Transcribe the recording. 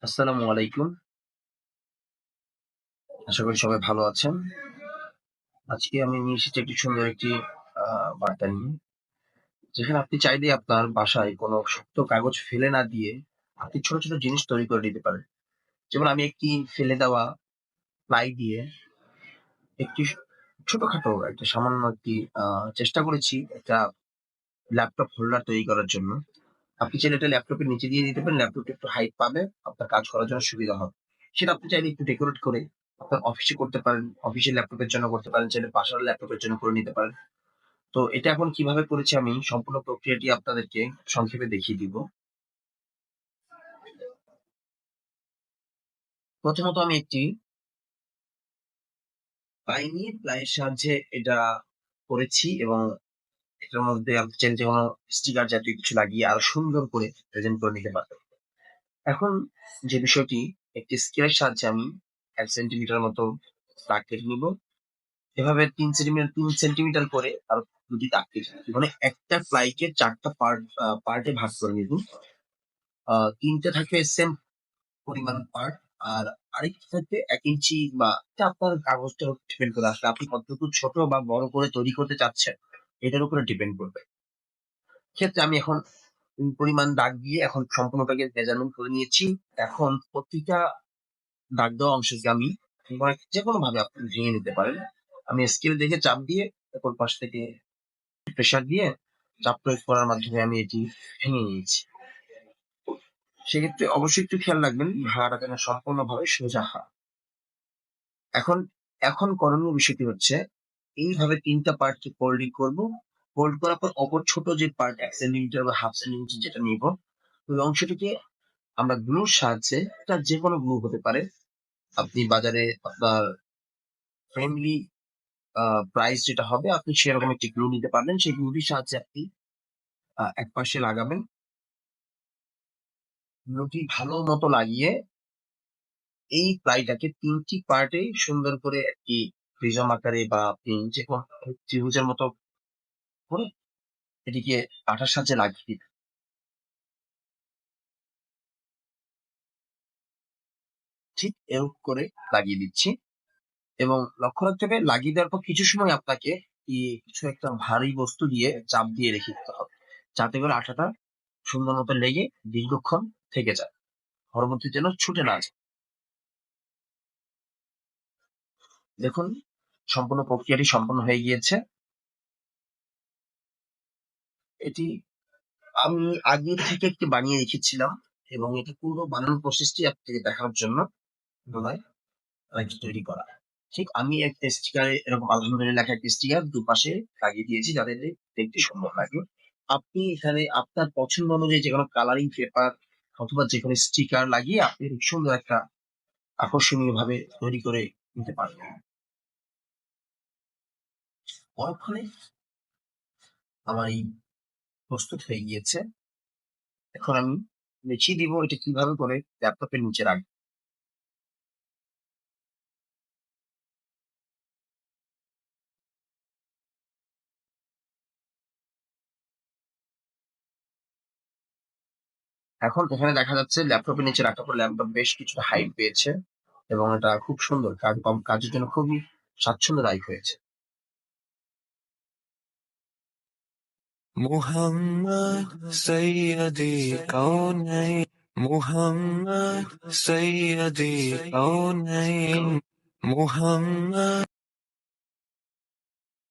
আসসালামু আলাইকুম। আশা করি সবাই ভালো আছেন। আজকে আমি নিয়ে এসেছি একটি সুন্দর একটি বার্তা নিয়ে। যেখানে আপনি চাইলেই আপনার বাসায় কোনো শক্ত কাগজ ফেলে না দিয়ে আপনি ছোট, ছোট জিনিস তৈরি করে নিতে পারেন। যেমন আমি একটি ফেলে দেওয়া প্লাই দিয়ে একটি ছোটখাটো একটা সামান্য একটি চেষ্টা করেছি একটা ল্যাপটপ হোল্ডার তৈরি করার জন্য। আপনি চাইলে এটা ল্যাপটপের নিচে দিয়ে দিতে পারেন। ল্যাপটপটা একটু হাইট পাবে, আপনার কাজ করার জন্য সুবিধা হবে। সেটা আপনি চাইলে একটু ডেকোরেট করে আপনার অফিসে করতে পারেন, অফিসের ল্যাপটপের জন্য করতে পারেন, চাইলে বাসার ল্যাপটপের জন্য করে নিতে পারেন। তো এটা এখন কিভাবে করেছি আমি সম্পূর্ণ প্রক্রিয়াটি আপনাদেরকে সংক্ষেপে দেখিয়ে দিব। প্রথমত আমি একটি প্লাই নিয়ে প্লাইয়ের সাহায্যে এটা করেছি এবং এটার মধ্যে আপনি চাইলে যে কোনো স্টিকার জাতীয় কিছু লাগিয়ে আরো সুন্দর করে প্রেজেন্ট করে নিতে পারবেন। এখন যে বিষয়টি, একটি স্কেলের সাহায্যে আমি ১ সেন্টিমিটার মতো দাগ কেটে নিব। এভাবে ৩ সেন্টিমিটার করে আরো ২ টি দাগ কেটে নিব। মানে একটা প্লাইকে ৪ টা পার্টে ভাগ করে নিব। ৩ টে থাকবে সেম পরিমাণ পার্ট, আর আরেকটা থাকবে ১ ইঞ্চি, বা এটা আপনার কাগজটার উপর ডিপেন্ড করে। আসলে আপনি কতটুকু ছোট বা বড় করে তৈরি করতে চাচ্ছেন, এটার উপরে ডিপেন্ড করবে। ক্ষেত্রে আমি এখন পরিমাণ দাগ দিয়ে এখন সম্পূর্ণটাকে মেজারমেন্ট করে নিয়েছি। এখন প্রতিটা দাগ দেওয়া অংশকে আমি যেকোনো ভাবে আপনি ভেঙে নিতে পারেন। আমি স্কেল দেখে চাপ দিয়ে অপর পাশ থেকে প্রেসার দিয়ে চাপ প্রয়োগ করার মাধ্যমে আমি এটি ভেঙে নিয়েছি। সেক্ষেত্রে অবশ্যই একটু খেয়াল রাখবেন ভাঙাটা যেন সম্পূর্ণভাবে সোজা হয়। এখন এখন করণীয় বিষয়টি হচ্ছে, এইভাবে ৩ টা পার্টকে ফোল্ডিং করব। ফোল্ড করার পর অপর ছোট যে পার্ট ১ সেন্টিমিটার বা হাফ সেন্টিমিটার যেটা নিব, ওই অংশটিকে আমরা গ্লুর সাহায্যে, এটা যেকোনো গ্লু হতে পারে। আপনি বাজারে আপনার ফ্রেন্ডলি প্রাইস যেটা হবে আপনি সেরকম একটি গ্লু নিতে পারবেন। সেই গ্লুটির সাহায্যে আপনি একপাশে লাগাবেন। গ্লুটি ভালো মতো লাগিয়ে এই প্লাইটাকে ৩ টি পার্টে সুন্দর করে একটি প্রিজম আকারে বা আপনি যেকোনো ত্রিভুজের মতো করে এটিকে কাঁটার সাহায্যে লাগিয়ে দিবেন। ঠিক এরকম করে লাগিয়ে দিচ্ছি এবং লক্ষ্য রাখতে হবে লাগিয়ে দেওয়ার পর কিছু সময় আপনাকে কিছু একটা ভারী বস্তু দিয়ে চাপ দিয়ে রেখে দিতে হবে, যাতে করে আঠাটা সুন্দর মতো লেগে দীর্ঘক্ষণ থেকে যায়, পরবর্তীতে যেন ছুটে না যায়। দেখুন সম্পূর্ণ প্রক্রিয়াটি সম্পন্ন হয়ে গিয়েছে। এটি আমি আগে থেকে একটি বানিয়ে রেখেছিলাম এবং এটি পুরো বানানোর প্রসেসটি আপনাকে দেখানোর জন্য নয় একটি তৈরি করা। ঠিক আমি একটা স্টিকারে এরকম আলহামদুলিল্লাহ লেখা একটি স্টিকার দুপাশে লাগিয়ে দিয়েছি যাতে দেখতে সুন্দর লাগে। আপনি এখানে আপনার পছন্দ অনুযায়ী যেকোনো কালারিং পেপার অথবা যেকোনো স্টিকার লাগিয়ে আপনি সুন্দর একটা আকর্ষণীয় ভাবে তৈরি করে নিতে পারবেন। পরক্ষণে আমার এই প্রস্তুত হয়ে গিয়েছে। এখন আমি দেখিয়ে দিব এটা কিভাবে করে ল্যাপটপের নিচে রাখবো। এখন এখানে দেখা যাচ্ছে ল্যাপটপের নিচে রাখার পর ল্যাপটপ বেশ কিছুটা হাইট পেয়েছে এবং এটা খুব সুন্দর কাজের জন্য খুবই স্বাচ্ছন্দ্যদায়ক হয়েছে। محمد سيدي كونين محمد سيدي كونين محمد